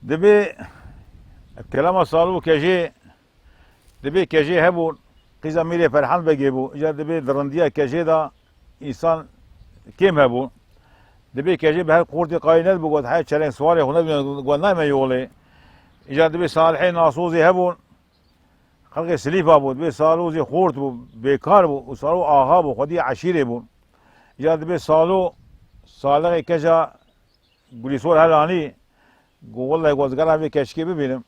دبي كلام صاروا كجي دبي كجي هبو قيزا ميري فرحان بجيبو جا دبي درنديا كجي دا انسان كيم هبو دبي كجي بهال قورتي قاينات بقول حاجه تشالين سوالي هنا بقول نايم يولي جا دبي صالحين ناصوزي هبو خلق سليفا بو دبي صالو زي خورت بو بيكار بو وصاروا اها بو خدي عشيره بو جا دبي صالو صالح كجا قولي هلاني قول والله يقول زقرا في كشكي ببينم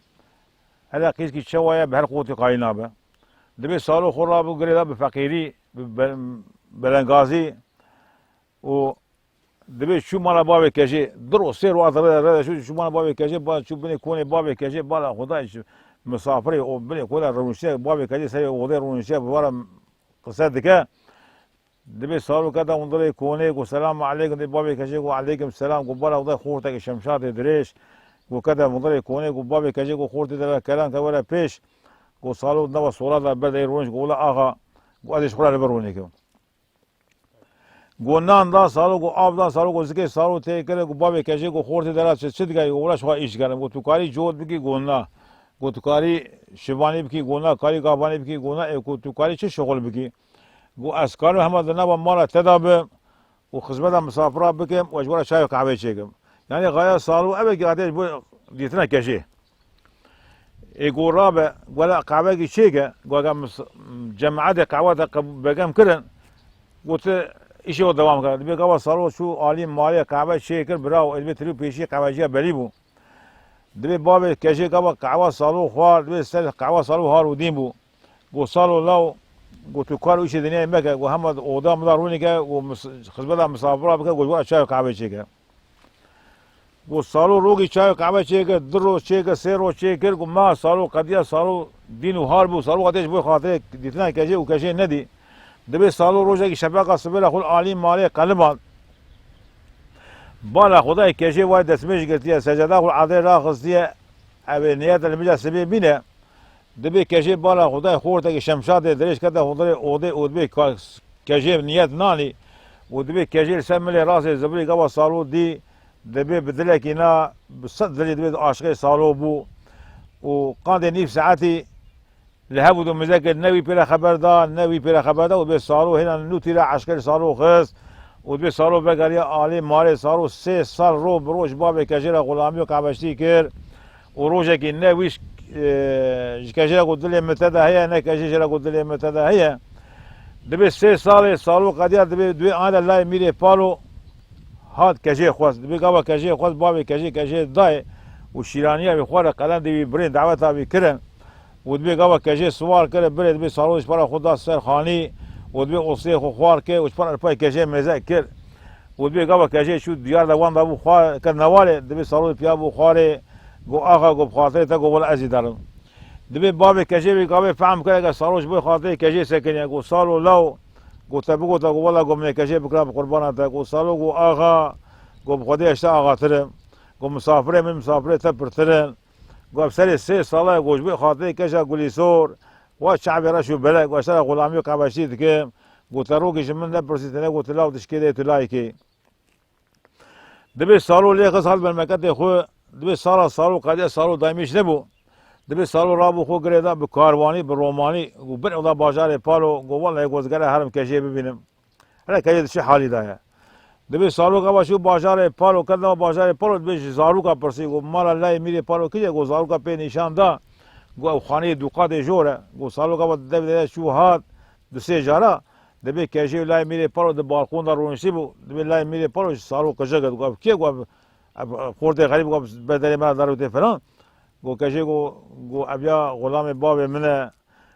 هلا قيس كي شوايه بهالقوت قاينابه دبي صالو خراب وقريدا بفقيري بلنغازي و دبي شو مالا بابي كجي درو سير واثر شو مالا بابي كجي شو بني كوني بابي كجي بالا خداي مسافري او بني كولا رونشي بابي كجي سي ودي رونشي بورا قصدك دبي صالو كذا وندري كوني والسلام عليكم دبي بابي كجي وعليكم السلام قبلا وضي خورتك الشمشات دريش وكذا مدري كوني وبابي كجي وخورتي ده كلام كولا بيش وصالوا نوا صورة بدأ يرونش قولا آخا وأديش خلا لبروني كم قلنا دا صالوا قو آب دا صالوا قو زكي صالوا تي كده قو بابي كجي قو خورتي ده شد جاي قولا شو إيش كلام قو تكاري جود بكي قلنا قو تكاري شباني بكي قلنا كاري قاباني بكي قلنا قو تكاري شو شغل بكي قو أسكار محمد النبى مرة تداب وخزبة مسافرة بكم وجولا شاي كعبة شيكم يعني غاية صالوا أبي قاعدين بو ديتنا كجي يقول رابع ولا قعبة شيكة قام جماعات قعوات بقام كرن قلت إيش هو دوام كذا دبي قوا صاروا شو عالم مالي قعبة شيكر براو اللي بتريو بيشي قعبة جا بليبو دبي باب كجي قوا صاروا خوار دبي سال قوا صاروا هارو دينبو قو صاروا لو قلت كارو إيش الدنيا مكة وهم قدام داروني كا وخزبة مسافرة بكا قلت شايف قعبة شيكة وصاروا روجي شاي كعبة شيكر درو شيكر سيرو شيكر ما صاروا قضية صاروا دين وهاربو صاروا قديش بو خاطر ديتنا كجي وكجي ندي دبي صاروا روجي شبكة سبيل أقول عالم مالي قلبان بالا خداي كجي وايد دسمش قلتيه سجدة أقول عادي راخص ديه أبي نيات المجا سبيل بينه دبي كجي بالا خداي خورتك شمشات دريش كده خداي أودي ودبي كجي نيات ناني ودبي كجي سملي راسي زبري قوا صاروا دي دبي بدلك هنا بالصدر دبي عاشقي صاروا بو وقاعد نيف ساعتي لهبوا دو مذاكر نبي بلا خبر دا نبي بلا خبر دا ودبي صاروا هنا نوتي لا عاشقي صاروا خس ودبي صاروا بقالي عالي مالي صاروا 3 سال رو بروش بابي كجيرا غلامي وكعبشتي كير وروجك النبيش كجيرا قلت لي متدا هي انا كجيرا قلت لي متدا هي دبي 3 سال صاروا قضيه دبي انا لا ميري بالو هاد كجي خواص دبي قبا كجي خواص بابي كجي داي والشيرانيه بخوره قلم دبي برين دعوتها بكرن ودبي قبا كجي سوار كره بري دبي صاروش برا خدا سر خاني ودبي قصي خوار كي وش برا باي كجي مذاكر ودبي قبا كجي شو ديار دوان ابو خوار كرنوالي دبي صاروش بيا ابو خواري جو اخا جو بخاطر تا جو ولا ازيدارم دبي بابي كجي قبا فهم كره صاروش بو خاطر كجي سكن جو صالو لو قلت ابو قلت والله قوم كجي بكره قربان تا صالو جو اخا جو بخدي اشتا اغا ترم جو مسافره من مسافره تبر ترن جو بسري 3 صلاه جو بي خاطر كجا قولي سور والشعب رشو بلا جو اشتغل غلامي قبشي دكم قلت روكي من نبرسي تنا قلت لا تشكيله تلايكي دبي صالو لي خصال بالمكات خو دبي صالو قضيه صالو دايمش نبو دبي صالو رابو خو غريدا بكارواني بروماني وبن ودا بازار بالو جو والله جو زغره هرم كجي ببينم هلا كجي شي حالي ده دبي صالو قبا شو بازار بالو كذا بازار بالو دبي زارو کا پرسي جو مال الله میري بالو كجي جو زارو کا په نشان دا جو خاني دوقات جوره جو صالو قبا دبي شو هات دسي جارا دبي كجي لا میري بالو د بالكون دارونسي بو دبي لا میري بالو صالو كجا جو كي جو خورده غريب جو بدل ما دارو فلان جو كجي جو ابيا غلام باب منه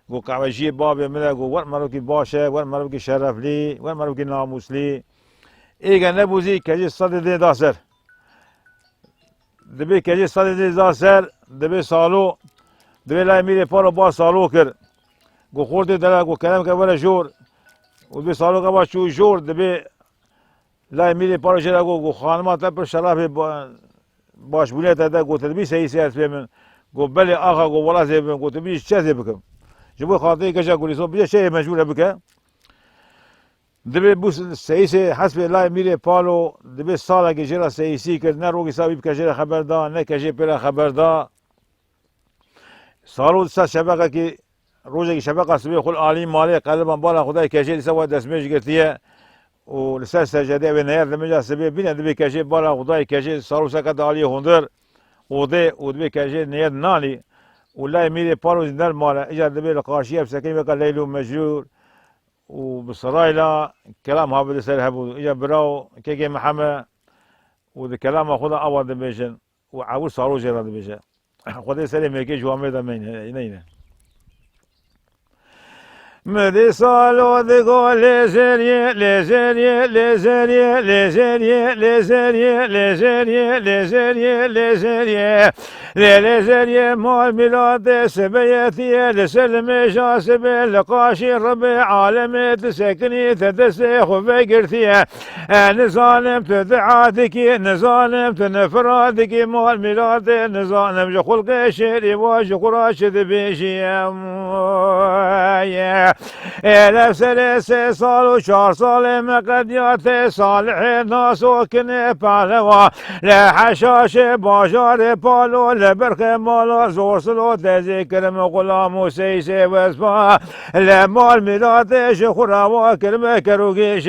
جو كعوجي باب منه جو ور مروكي باشه ور مروكي شرف لي ور مروكي ناموس لي ايجا نبوزي كجي صد دي داسر دبي كجي صد دي داسر دبي صالو دبي لا ميري بالو با صالو كر جو خورده دلا جو كلام كبر جور ودبي صالو كبا شو جور دبي لا ميري بالو جرا جو خانما تبر شرف باش بوليت هذا قلت تبي سي سياسي من قلت بلي اخا قلت ولا زي قلت تبي شي بكم جبوا خاطري كجا قولي صوب بيجي شيء مجبور بك دبی بوس سیاسی حسب لای میره پالو دبی سالا که جرا سیاسی کرد نه روی سابی که جرا خبر دا نه که جرا خبر دا سالو دست شبکه که روزی که شبکه سبی خل عالی مالی قلبم بالا خدای که جرا سواد دستمیش گرتیه و لسه سجاده و نیار دمیجا سبی بینه دبی که جرا بالا خدای که جرا سالو سکت عالی هندر وده ودبی که جرا نیار نالی ولای میره پالو زندر ماله اجا دبی لقاشیه بسکیم بکر لیلو مجرور وبسرايلا كلام هابد سر هبود اجا براو كيكي محمد وذ كلام خدا اول دبيجن وعاول صارو جرا دبيجن خدا سلام يكي جوامي دمين نينه مدي صالو دغو لزريه لزريه لزريه لزريه لزريه لزريه لزريه لزريه لزريه مال ميلاد سبيتي لسلم جاسب لقاشي ربي عالمي تسكني تدسخ وفقرتي نظالم تدعاتك نظالم تنفرادك مال ميلاد نظالم خلق شيري واج قراش دبيجي الف ثلاث سال و 4 سال مقدیات صالح ناسو کنه پهلوا لحشاش بازار پالو لبرخ مالا زورسلو تذکرم غلام و سیس وزبا لمال میلادش خوروا کرم کروگیش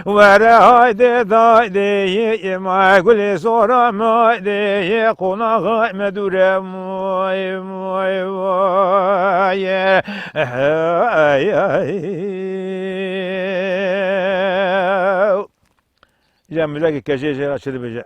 وره هایده دایده ما گل سورا مایده قناغ مدورم يا ملاقي كجيجي راشد بجا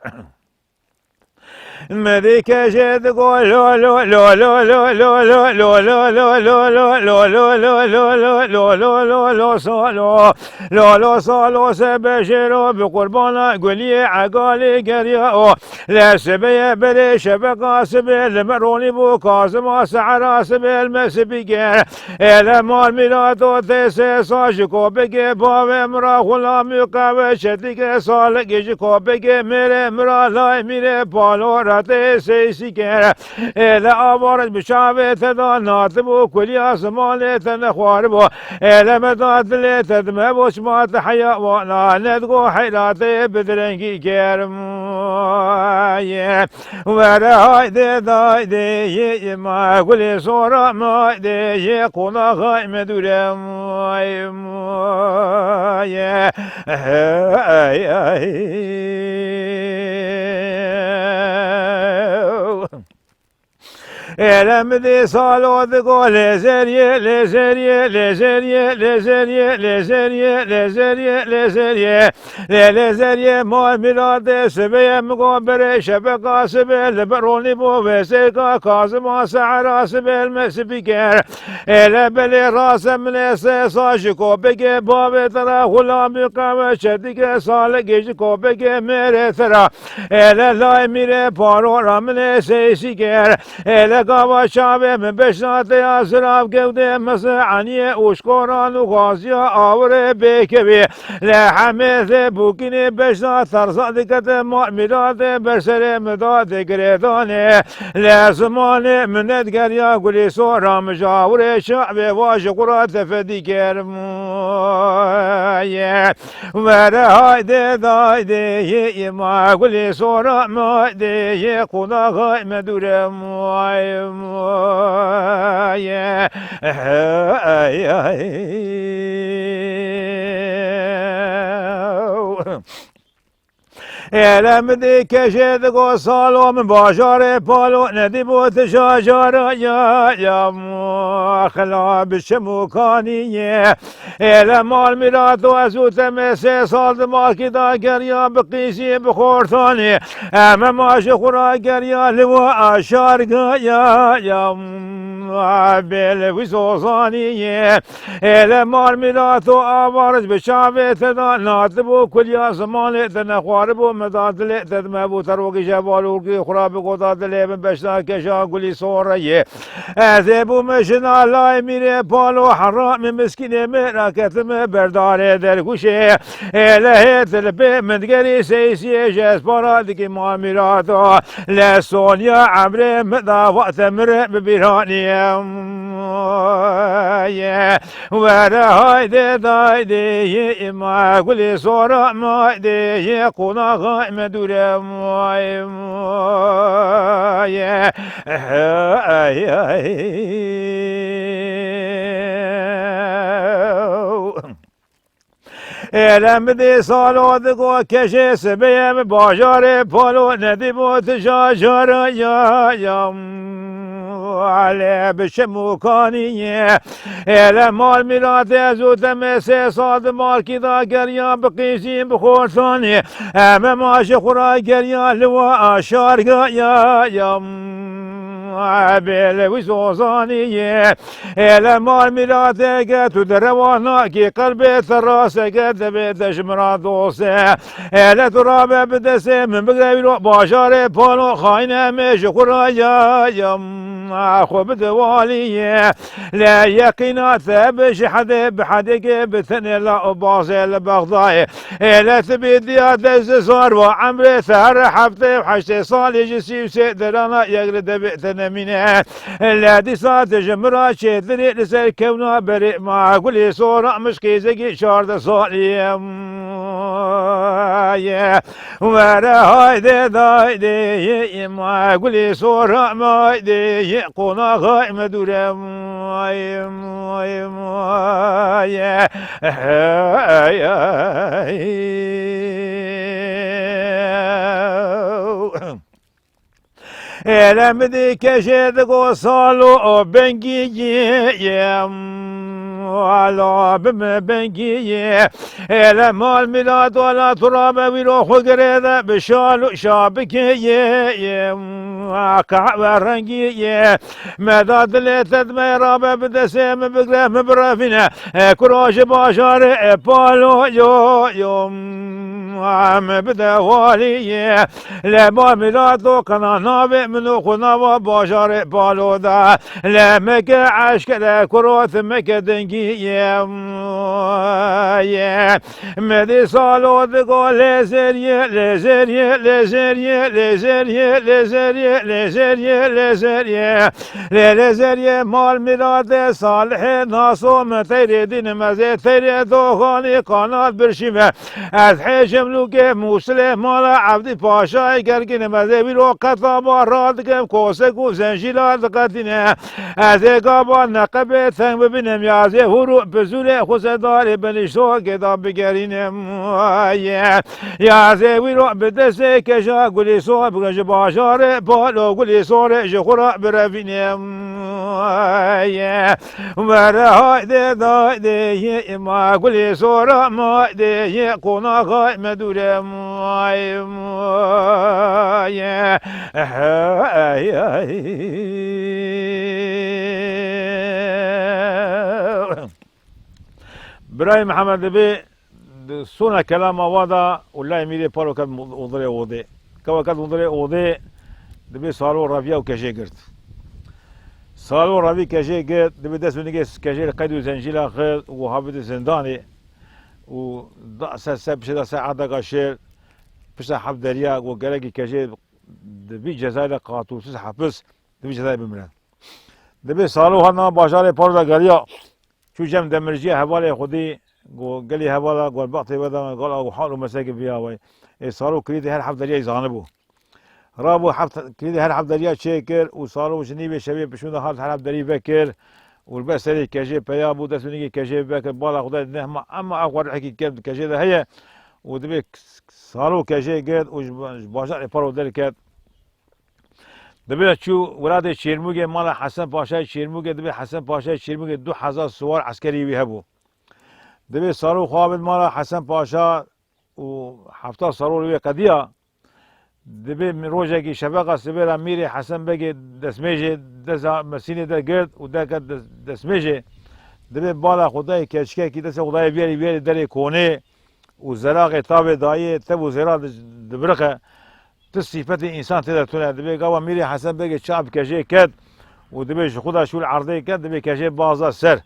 مديك جد قول لو لو لو لو لو لو لو لو لو لو لو لو لو لو لو لو لو لو صالو لو لو صالو سبشرو بقربانا قولي عقالي قريا لا سبي بلي شبقا سبي المروني بو كازما سعرا سبي المسبيقر الى مال ميلادو تيسي صاجكو بقي باوي مرا غلامي قاوي شديك صالق يجيكو بقي ميري مرا لاي ميري بالو سيسي كان إلى أبارد بشعبه تدا ناطبو كل أسمان تنخواربو إلى مداد لي تدمبو شمات حياء وانا ندقو حيراتي بدرنكي كرم ورهاي دي داي دي ما كل صورة ما دي قونا غاي مدورم المدي صالو ذقو لزريه لزريه لزريه لزريه لزريه لزريه لزريه لزريه مال ميلاد سبيه مقابر شبقا سبيه لبروني بو وسيقا كازما سعرا سبيه المسبيكر لبلي راس من ساشكو بقي باب ترى غلامي قام شدك صالح جيكو بقي ميري ترى لا ميري بارو رامن سيسيكر قوا شابه من بشنات ياسراف قوده مسعني وشكوران وغازيا آوره بكبي لحميث بوكيني بشنات ترصادكت مؤمنات برسر مداد قريداني لزمان منت قريا قولي صورا مجاور شعبه واشقرات فدي كرموية ورهاي دي داي دي ما قولي صورا ما دي قونا غاي مدورموية المدي كشد قصالو من باشار بالو ندبو تشاجر يا مخلا بشموكانية المال ميلاد وازوت مسي صالد ماكي دا قريا بقيسي بخورتاني اما ماشي خورا قريا لو اشارقا يا بالوزوزانية المال ميلاد وابارج بشعبه تدا ناتبو كل يا زمان تنخواربو مداد لی تدمبو تروقی جوالورقی خراب قداد لی من بشنا کشان قلی صوره ذبو مشنا لای میره پالو حرام مسکین مراکتم برداره در گوشه لهت لبه مندگری سیسی جس پارادکی معاملاتو لسونیا عمره مدا وقت مره ببیرانیم وره هایده دایده ما گلی سورا مایده قناغ مدوره مای Elem de saladı go keşe sebeyem bajare palo nedi bu tişaşara yam ale bişemu kaniye elem mal mirat ezut mese sad mal ki da gerya bqizim bkhortani em maş khura gerya lwa aşar yam Abel vizozaniye ele mal mirate getu derevana ki kalbe terase gede bedejmra dose ele turabe bedese min begrevi başare pano khayne meşkura yam خو بدواليه لا يقينا ثابش حدا بحدك بثني لا باصل بغضاي لا تبيد يا دز صار وعمري ثار حفتي وحشتي صالي جسي وسيدرنا يقرد بئتنا منه لا دي صات جمرا شدري لسر كونا بريء ما قولي صورة مش كيزكي شارد صالي ورا هايدي دايدي ما قولي صورة ما دي قناغ مدورم Elemdi keşedi gosalu bengiyem alabim bengiye elemal milad ala turabe virohu gerede bişalu şabikiye kahve rengiye medad leted merabe bedesem bigrem brafine kurajı başarı palo yom am bedevaliye lema milad kana nabe منو خنا و باشار بالودا لمک عشق کروت مک دنگی مدی سالود گو لزریه لزریه لزریه لزریه لزریه لزریه لزریه لزریه مال میلاد صالح ناسو متری دین مزه تری دوغانی قنات برشیمه از حجم لوگه موسل مال عبدی پاشای گرگین مزه بیرو قطابا رادگم کوسه کو زنجیلات قدینه از گابا نقبه تنگ ببینم یازه هرو بزوله خوزدار بنشتو گدام بگرینم یازه ویرو بدسته کشا گلی سو بگنج باشار بالو گلی سور جخورا برفینم وره هایده دایده ما گلی سورا مایده قناغای مدورم برای محمد بی سونا کلام وادا والله میری پارو کد وضره وضه کوا کد وضره وضه دبی سالو رافیا و کشی گرد سالو رافی کشی گرد دبی دست بینگه کشی قید و زنجیل خیل و حابط زندانی و سب شده ساعده قشیر پس حب دریا و گرگی کشی دبی جزایر قاطوسیز حبس دبی جزایر بمرن دبی سالو هانا باشار پارو دا گریا شو جم دمرجی حواله خودی قالي هوالا قال بعطي بدا قال أو حاله مساجد فيها وي صاروا كريدي هالحفظ دريا يزانبوا رابو حفظ كريدي هالحفظ دريا شاكر وصاروا شنيبه شباب بشونا هالحفظ دريا بكر والبس هذه كجي بيابو دسونيكي كجي بكر بالا خدای نهما اما اقوى حكي كرد كجي ده هي ودبي صاروا كجي قد وباشا يبرو ذلك دبي شو ولاد شيرموجي مال حسن باشا شيرموجي دبي حسن باشا شيرموجي 2000 سوار عسكري بيهبو دبي صاروا خوابد مال حسن باشا و حفتا صاروا لي قضيه دبي من روجاكي شبكه سبيرا ميري حسن بقي دسميجي دزا مسيني ده قرد وده دسميجي دبي بالا خداي كشكي كي دس خداي بيري دري كوني وزراغ تابع دايه تبو زرا دبرقه تصفات انسان تقدر تقول دبي قوا ميري حسن بقي شعب كجي كد ودبي خدا شو العرضيه كد دبي كجي بازا سر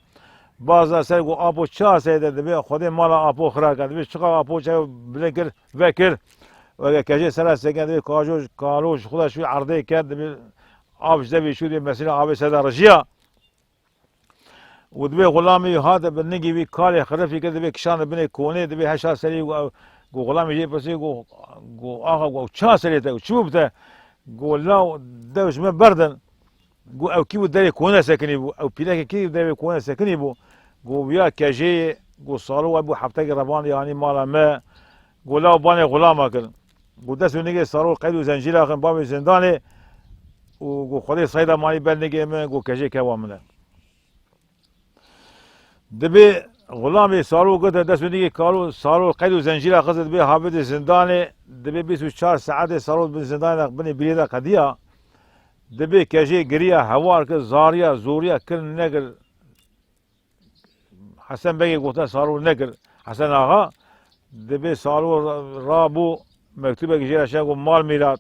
بازا سر و آبو چه سیده دبی خودی مالا آبو خرا کرد دبی چقدر آبو چه بلکر وکر و کجی سر سکن دبی کاجوش کالوش خدا شوی عرضه کرد دبی آبش دبی شو دی مثلا آب سر رجیا ودبي غلامي هذا بالنجي بي كالي خرفي كده بي كشان بني كوني دبي هشا سري جو غلامي جي بس جو آخا جو شان سري تا شو بتا جو لا دوش من بردن جو او كيو داري كونه سكني بو او بيلاك كيو داري كونه سكني بو جو بيا كاجي جو صاروا ابو حبتك ربان يعني مالا ما جو لا باني غلامه كن جو دسو نجي صاروا قيد وزنجيلا خن باب زنداني وجو خلي صيدا مالي بالنجي من جو كاجي كوامله دبي غلامي صاروا قلت دست بدي قالوا صاروا قيد وزنجيره قصد به حافظ زنداني دبي 24 ساعه صاروا بالزندان بني بريده قضيه دبي كجي قريه هوار زاريه زوريه كل نقل حسن بيجي قلت صاروا نقل حسن اغا دبي صاروا رابو مكتوبه جيره شاقوا مال ميلاد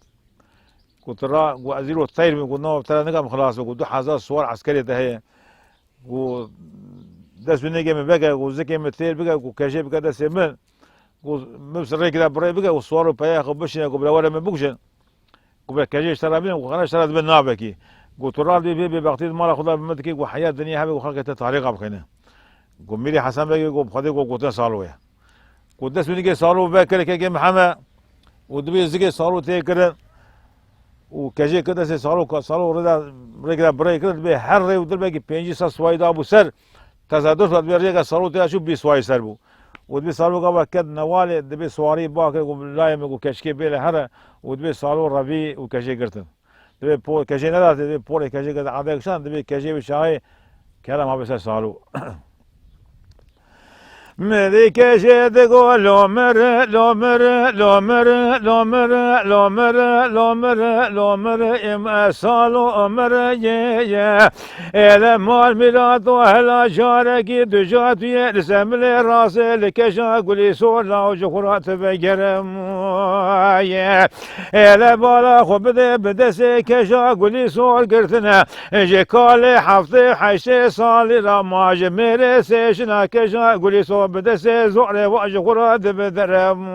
قلت را وزير الطير قلت نو ترى نقم خلاص قلت 1000 صور عسكريه ده دست بنيجي من بقى وزكي مثير بقى وكاشي بقى دست من ومبصر كده بري بقى وصوروا بيا خبشنا قبل ولا من بوكشن قبل كاشي اشترى بينا وخلاص اشترى من نابكي قلت راضي بي بقتيد مال خدا بمدكي وحياه الدنيا هبه وخلقت طريقه بخينا قوم ميري حسن بقى قوم خدي قلت صاروا يا قلت دست بنيجي صاروا بقى كي محمد ودبي زكي صاروا تيكر وكاشي كده صاروا ردا رجلا بري كده بحر ودبي 5 سوايد ابو سر تصادف بيرجع صاروت اشوف بيسواي سربو ودبي صاروا قبل كد نوالي دبي سواري باكر لايم وكشكي بيله هذا ودبي صاروا ربي وكشي قرتن دبي بو كشي ندا دبي بو كشي قد عادك شان دبي كشي بشاي كلام ما بس صاروا مدي كشي تقول لومر لومر لومر لومر لومر لومر لومر ام صالو امر يا الى مال ميلاد واهل جارك دجات يرسم لي راسي لكشا قولي سولا وجخرات بقرم يا الى بالا خو بدا سي كشا قولي سول قرتنا جكالي حفظي حشي صالي رماج ميري سيشنا كشا قولي سول بدا سي زعري وجخرات بدرم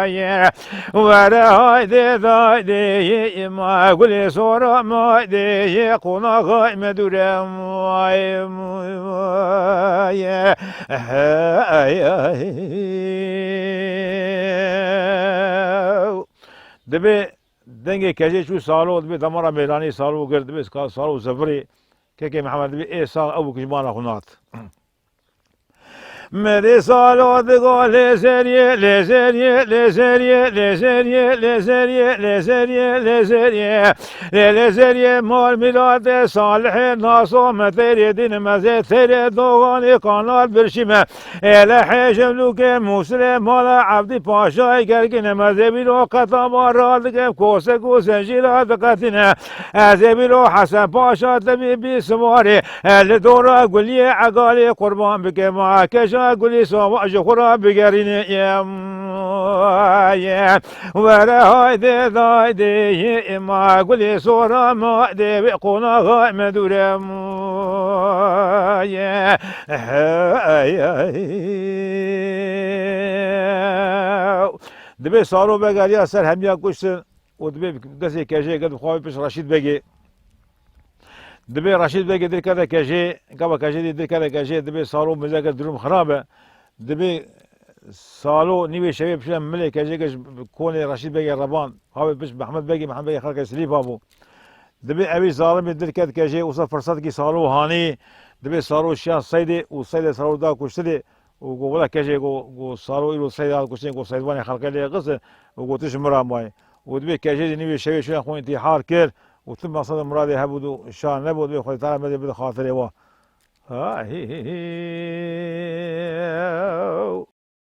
يا ورا هايدي ما قولي صورة ما دي قونا غاي مدورم يا دبي دنگي كجي شو صالو دبي دمرة ميلاني صالو قرد دبي صالو زفري كيكي محمد دبي ايه صار ابو كجمانا خنات مدي صالو دقو لزريه لزريه لزريه لزريه لزريه لزريه لزريه لزريه مال ميلاد صالح ناصو مثير دين مزيد ثير دوغاني قنال برشمه الى حجم لوك مسلم مال عبدي باشاي قرقين مزيبيلو قطام رادق كوسه زنجيرات قتنا ازيبيلو حسن باشا تبي بسواري الدورة قولي عقالي قربان بك ما كشا قولي سوا جخرا بقرين يا ورا هايدي دايدي ما قولي صورة ما دي بقونا غاي مدورم يا دبي صاروا بقى سر هم ياكوش ودبي دسي كاجي قد خوي بس رشيد بقي دبي رشيد بقي دير كذا كاجي قبل كاجي دير كذا كاجي دبي صاروا مزاج دروم خرابه دبي صالو نيوي شباب شلون ملي كاجي كوني رشيد بقي ربان خوي بس محمد بقي خلق سليف ابو دبي ابي ظالم دير كذا كاجي وصل فرصت كي صالو هاني دبي صاروا شان صيدي وصيدي صاروا دا كشتري وقولا كاجي قو صاروا يلو صيدي كشتري قو صيدواني خلق لي قصه وقوتش مرا ماي ودبي كاجي نيوي شباب شلون خوي انتحار كير وثم صدر مرادي هبودو شان نبود بي خوي تعالى مدي بخاطري وا ها هي